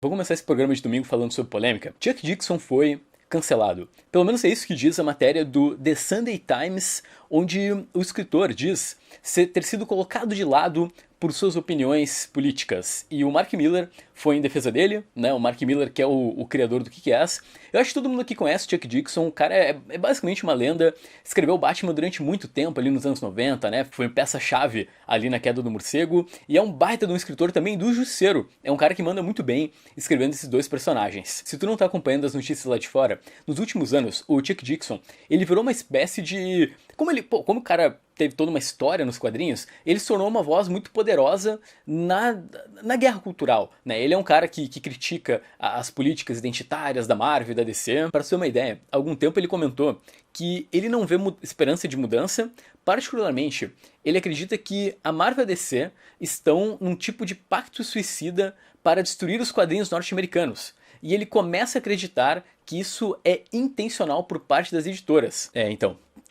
Vou começar esse programa de domingo falando sobre polêmica. Chuck Dixon foi cancelado. Pelo menos é isso que diz a matéria do The Sunday Times, onde o escritor diz ter sido colocado de lado por suas opiniões políticas. E o Mark Miller foi em defesa dele, né? O Mark Miller, que é o criador do Kick-Ass. Eu acho que todo mundo aqui conhece o Chuck Dixon. O cara é basicamente uma lenda. Escreveu Batman durante muito tempo, ali nos anos 90, né? Foi peça-chave ali na Queda do Morcego. E é um baita de um escritor também do Justiceiro. É um cara que manda muito bem escrevendo esses dois personagens. Se tu não tá acompanhando as notícias lá de fora, nos últimos anos, o Chuck Dixon, ele virou uma espécie de... Como o cara teve toda uma história nos quadrinhos, ele se tornou uma voz muito poderosa na guerra cultural, né? Ele é um cara que critica as políticas identitárias da Marvel e da DC. Para ter uma ideia, há algum tempo ele comentou que ele não vê esperança de mudança. Particularmente, ele acredita que a Marvel e a DC estão num tipo de pacto suicida para destruir os quadrinhos norte-americanos. E ele começa a acreditar que isso é intencional por parte das editoras.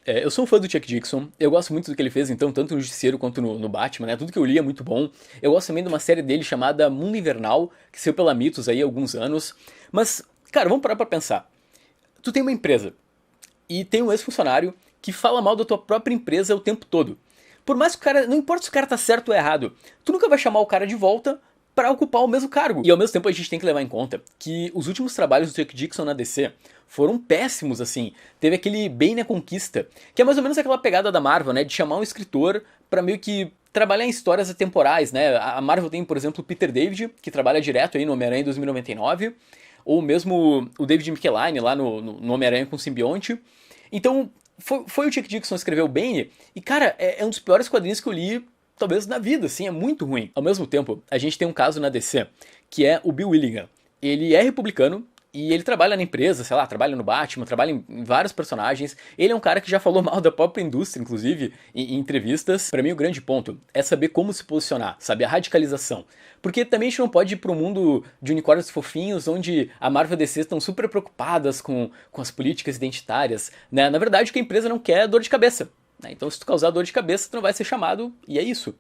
Eu sou um fã do Chuck Dixon, eu gosto muito do que ele fez, então, tanto no Justiceiro quanto no Batman, né? Tudo que eu li é muito bom. Eu gosto também de uma série dele chamada Mundo Invernal, que saiu pela Mitos aí há alguns anos. Mas, cara, vamos parar pra pensar. Tu tem uma empresa, e tem um ex-funcionário que fala mal da tua própria empresa o tempo todo. Por mais que o cara, não importa se o cara tá certo ou errado, tu nunca vai chamar o cara de volta para ocupar o mesmo cargo. E ao mesmo tempo a gente tem que levar em conta que os últimos trabalhos do Chuck Dixon na DC foram péssimos, assim. Teve aquele Bane a Conquista, que é mais ou menos aquela pegada da Marvel, né, de chamar um escritor para meio que trabalhar em histórias atemporais, né. A Marvel tem, por exemplo, o Peter David, que trabalha direto aí no Homem-Aranha 2099, ou mesmo o David Michelinie lá no Homem-Aranha com o Simbionte. Então, foi o Chuck Dixon que escreveu o Bane, e cara, é um dos piores quadrinhos que eu li talvez na vida, assim, é muito ruim. Ao mesmo tempo, a gente tem um caso na DC, que é o Bill Willingham. Ele é republicano e ele trabalha na empresa, sei lá, trabalha no Batman, trabalha em vários personagens. Ele é um cara que já falou mal da própria indústria, inclusive, em entrevistas. Pra mim, o grande ponto é saber como se posicionar, sabe? A radicalização. Porque também a gente não pode ir pro mundo de unicórnios fofinhos, onde a Marvel e a DC estão super preocupadas com as políticas identitárias, né? Na verdade, o que a empresa não quer é dor de cabeça. Então, se tu causar dor de cabeça, tu não vai ser chamado, e é isso.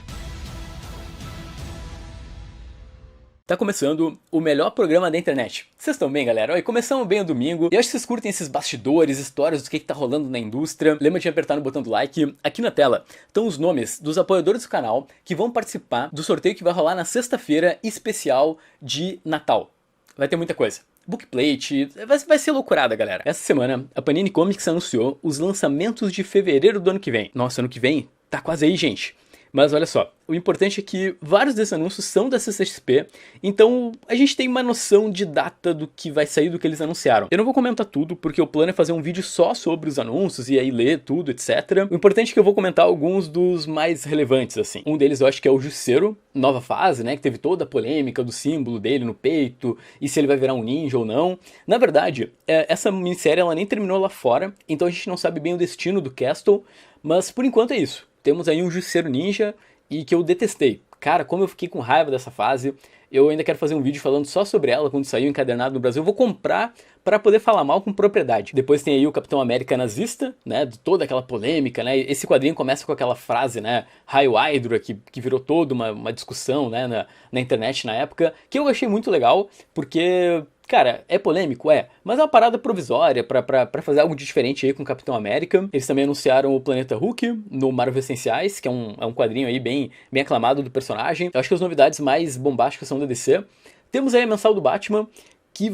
Tá começando o melhor programa da internet. Vocês estão bem, galera? Oi, começamos bem o domingo. E eu acho que vocês curtem esses bastidores, histórias do que tá rolando na indústria. Lembra de apertar no botão do like. Aqui na tela estão os nomes dos apoiadores do canal que vão participar do sorteio que vai rolar na sexta-feira especial de Natal. Vai ter muita coisa. Bookplate, vai ser loucurada, galera. Essa semana, a Panini Comics anunciou os lançamentos de fevereiro do ano que vem. Nossa, ano que vem tá quase aí, gente. Mas olha só, o importante é que vários desses anúncios são da CCXP, então a gente tem uma noção de data do que vai sair do que eles anunciaram. Eu não vou comentar tudo, porque o plano é fazer um vídeo só sobre os anúncios e aí ler tudo, etc. O importante é que eu vou comentar alguns dos mais relevantes, assim. Um deles eu acho que é o Justiceiro, nova fase, né, que teve toda a polêmica do símbolo dele no peito, e se ele vai virar um ninja ou não. Na verdade, essa minissérie ela nem terminou lá fora, então a gente não sabe bem o destino do Castle, mas por enquanto é isso. Temos aí um Justiceiro Ninja e que eu detestei. Cara, como eu fiquei com raiva dessa fase. Eu ainda quero fazer um vídeo falando só sobre ela quando saiu encadernado no Brasil. Eu vou comprar para poder falar mal com propriedade. Depois tem aí o Capitão América nazista, né, de toda aquela polêmica, né. Esse quadrinho começa com aquela frase, né, Hail Hydra, que virou toda uma discussão, né, na internet na época, que eu achei muito legal, porque... Cara, é polêmico? É, mas é uma parada provisória pra fazer algo de diferente aí com o Capitão América. Eles também anunciaram o Planeta Hulk no Marvel Essenciais, que é um quadrinho aí bem aclamado do personagem. Eu acho que as novidades mais bombásticas são da DC. Temos aí a mensal do Batman, que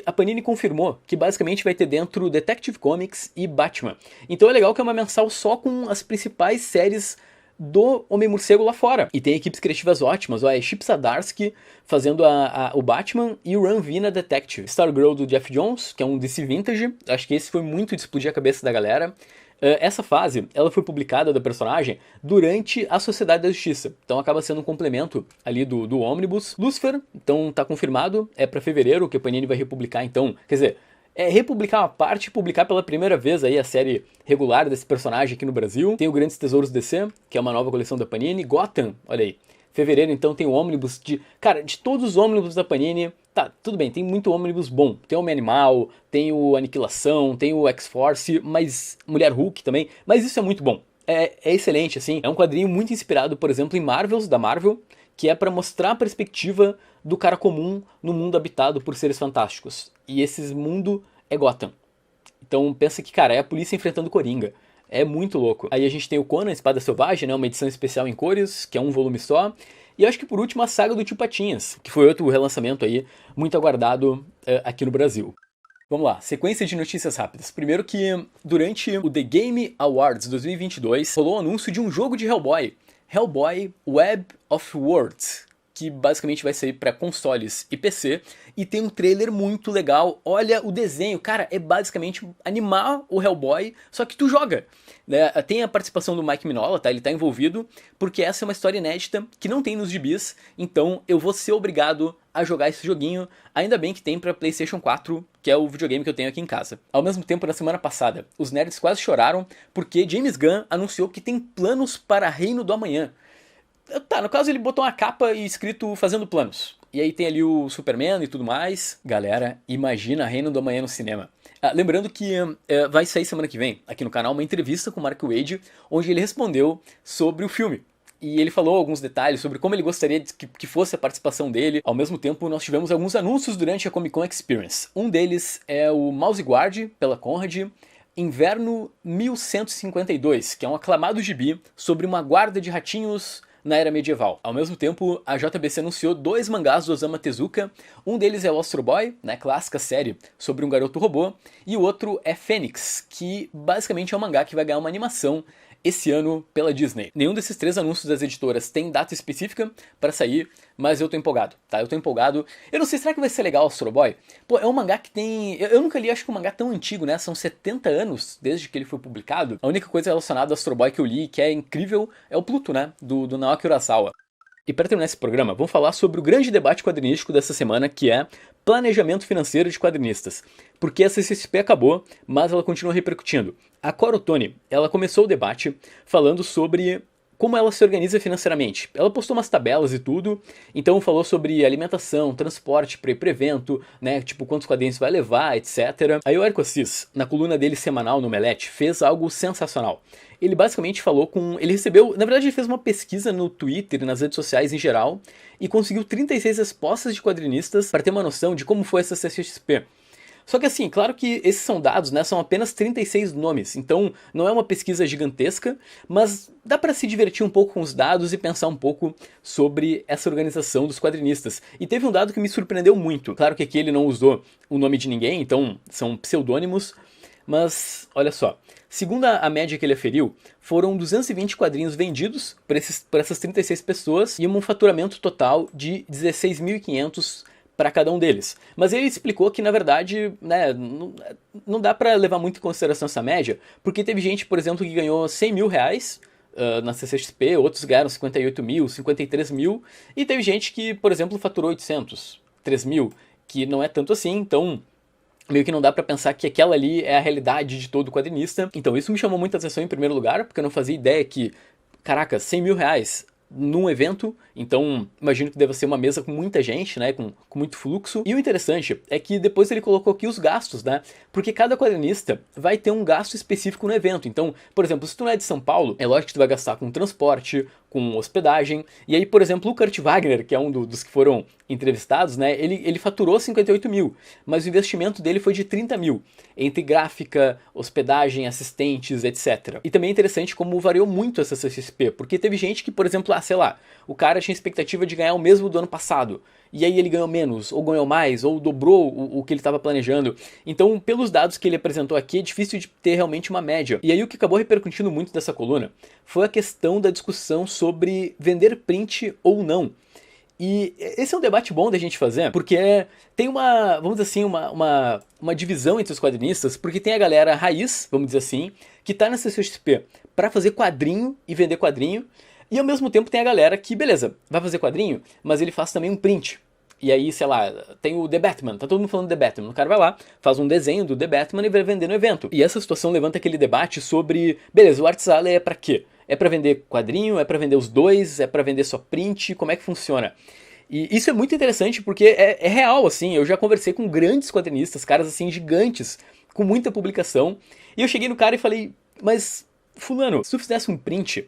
a Panini confirmou que basicamente vai ter dentro Detective Comics e Batman. Então é legal que é uma mensal só com as principais séries do Homem-Morcego lá fora. E tem equipes criativas ótimas, ó, é Chip Zdarsky fazendo o Batman e o Ran Vina Detective. Stargirl do Jeff Jones, que é um DC Vintage, acho que esse foi muito de explodir a cabeça da galera. Essa fase, ela foi publicada da personagem durante a Sociedade da Justiça, então acaba sendo um complemento ali do Omnibus. Lucifer, então tá confirmado, é pra fevereiro que a Panini vai republicar, então, quer dizer, republicar uma parte e publicar pela primeira vez aí a série regular desse personagem aqui no Brasil. Tem o Grandes Tesouros DC, que é uma nova coleção da Panini. Gotham, olha aí. Fevereiro, então, tem o ônibus Cara, de todos os ônibus da Panini... Tá, tudo bem, tem muito ônibus bom. Tem o Homem-Animal, tem o Aniquilação, tem o X-Force, mas... Mulher Hulk também. Mas isso é muito bom. É excelente, assim. É um quadrinho muito inspirado, por exemplo, em Marvels, da Marvel, que é para mostrar a perspectiva do cara comum no mundo habitado por seres fantásticos. E esse mundo é Gotham. Então pensa que, cara, é a polícia enfrentando Coringa. É muito louco. Aí a gente tem o Conan, Espada Selvagem, né, uma edição especial em cores, que é um volume só. E acho que por último a saga do Tio Patinhas, que foi outro relançamento aí, muito aguardado aqui no Brasil. Vamos lá, sequência de notícias rápidas. Primeiro que durante o The Game Awards 2022 rolou o anúncio de um jogo de Hellboy. Hellboy Web of Worlds, que basicamente vai sair para consoles e PC, e tem um trailer muito legal. Olha o desenho, cara, é basicamente animar o Hellboy, só que tu joga. Né? Tem a participação do Mike Mignola, tá? Ele tá envolvido, porque essa é uma história inédita que não tem nos gibis, então eu vou ser obrigado a jogar esse joguinho. Ainda bem que tem para PlayStation 4, que é o videogame que eu tenho aqui em casa. Ao mesmo tempo, na semana passada, os nerds quase choraram porque James Gunn anunciou que tem planos para Reino do Amanhã. Tá, no caso ele botou uma capa e escrito fazendo planos. E aí tem ali o Superman e tudo mais. Galera, imagina Reino do Amanhã no cinema. Lembrando que vai sair semana que vem, aqui no canal, uma entrevista com o Mark Waid, onde ele respondeu sobre o filme. E ele falou alguns detalhes sobre como ele gostaria que fosse a participação dele. Ao mesmo tempo, nós tivemos alguns anúncios durante a Comic Con Experience. Um deles é o Mouse Guard, pela Conrad, Inverno 1152, que é um aclamado gibi sobre uma guarda de ratinhos na era medieval. Ao mesmo tempo, a JBC anunciou 2 mangás do Osamu Tezuka. Um deles é o Astro Boy, né, clássica série sobre um garoto robô, e o outro é Fênix, que basicamente é um mangá que vai ganhar uma animação esse ano pela Disney. Nenhum desses 3 anúncios das editoras tem data específica para sair, mas eu tô empolgado, tá? Eu tô empolgado. Eu não sei, será que vai ser legal o Astro Boy? Pô, é um mangá que tem... Eu nunca li, acho que um mangá tão antigo, né? São 70 anos desde que ele foi publicado. A única coisa relacionada ao Astro Boy que eu li, que é incrível, é o Pluto, né? Do Naoki Urasawa. E para terminar esse programa, vamos falar sobre o grande debate quadrinístico dessa semana, que é planejamento financeiro de quadrinistas. Porque a CCXP acabou, mas ela continua repercutindo. A Cora Ottoni, ela começou o debate falando sobre como ela se organiza financeiramente. Ela postou umas tabelas e tudo, então falou sobre alimentação, transporte para ir pro evento, né, tipo quantos quadrinhos vai levar, etc. Aí o Érico Assis, na coluna dele semanal no Omelete, fez algo sensacional. Ele basicamente falou com... Ele recebeu... Na verdade, ele fez uma pesquisa no Twitter e nas redes sociais em geral e conseguiu 36 respostas de quadrinistas para ter uma noção de como foi essa CCXP. Só que assim, claro que esses são dados, né, são apenas 36 nomes, então não é uma pesquisa gigantesca, mas dá para se divertir um pouco com os dados e pensar um pouco sobre essa organização dos quadrinistas. E teve um dado que me surpreendeu muito. Claro que aqui ele não usou o nome de ninguém, então são pseudônimos, mas olha só. Segundo a média que ele aferiu, foram 220 quadrinhos vendidos por essas 36 pessoas e um faturamento total de 16.500 para cada um deles. Mas ele explicou que, na verdade, né, não dá para levar muito em consideração essa média, porque teve gente, por exemplo, que ganhou 100 mil reais na CCXP, outros ganharam 58 mil, 53 mil, e teve gente que, por exemplo, faturou 800, 3 mil, que não é tanto assim, então meio que não dá pra pensar que aquela ali é a realidade de todo quadrinista. Então isso me chamou muita atenção em primeiro lugar, porque eu não fazia ideia que, caraca, 100 mil reais num evento, então imagino que deva ser uma mesa com muita gente, né, com muito fluxo. E o interessante é que depois ele colocou aqui os gastos, né, porque cada quadrinista vai ter um gasto específico no evento. Então, por exemplo, se tu não é de São Paulo, é lógico que tu vai gastar com transporte, com hospedagem. E aí, por exemplo, o Kurt Wagner, que é um dos que foram entrevistados, né, ele faturou 58 mil, mas o investimento dele foi de 30 mil, entre gráfica, hospedagem, assistentes, etc. E também é interessante como variou muito essa CCXP, porque teve gente que, por exemplo, sei lá, o cara tinha expectativa de ganhar o mesmo do ano passado, e aí ele ganhou menos, ou ganhou mais, ou dobrou o que ele estava planejando. Então, pelos dados que ele apresentou aqui, é difícil de ter realmente uma média. E aí o que acabou repercutindo muito dessa coluna foi a questão da discussão sobre vender print ou não. E esse é um debate bom da gente fazer, porque tem uma, vamos dizer assim, uma divisão entre os quadrinistas, porque tem a galera raiz, vamos dizer assim, que tá na CCXP para fazer quadrinho e vender quadrinho, e ao mesmo tempo tem a galera que, beleza, vai fazer quadrinho, mas ele faz também um print. E aí, sei lá, tem o The Batman, tá todo mundo falando The Batman. O cara vai lá, faz um desenho do The Batman e vai vender no evento. E essa situação levanta aquele debate sobre, beleza, o Arts Alley é pra quê? É pra vender quadrinho? É pra vender os dois? É pra vender só print? Como é que funciona? E isso é muito interessante porque é real, assim. Eu já conversei com grandes quadrinistas, caras assim, gigantes, com muita publicação. E eu cheguei no cara e falei, mas, fulano, se tu fizesse um print,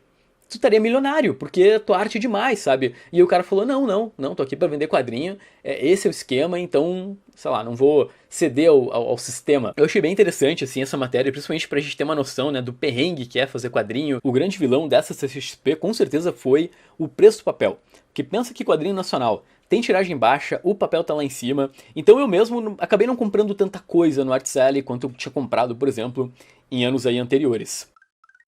tu estaria milionário, porque tua arte é demais, sabe? E aí o cara falou, não, tô aqui pra vender quadrinho, esse é o esquema, então, sei lá, não vou ceder ao sistema. Eu achei bem interessante, assim, essa matéria, principalmente pra gente ter uma noção, né, do perrengue que é fazer quadrinho. O grande vilão dessa CCXP, com certeza, foi o preço do papel. Porque pensa que quadrinho nacional tem tiragem baixa, o papel tá lá em cima, então eu mesmo acabei não comprando tanta coisa no ArtSally quanto eu tinha comprado, por exemplo, em anos aí anteriores.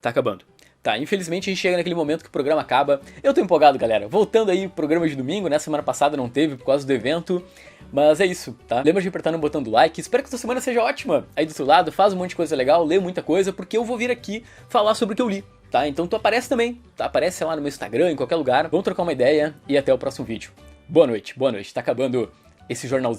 Tá acabando. Tá, infelizmente a gente chega naquele momento que o programa acaba. Eu tô empolgado, galera. Voltando aí pro programa de domingo, né? Semana passada não teve por causa do evento. Mas é isso, tá? Lembra de apertar no botão do like. Espero que essa semana seja ótima. Aí do seu lado, faz um monte de coisa legal, lê muita coisa, porque eu vou vir aqui falar sobre o que eu li, tá? Então tu aparece também, tá? Aparece lá no meu Instagram, em qualquer lugar. Vamos trocar uma ideia e até o próximo vídeo. Boa noite. Tá acabando esse jornalzinho.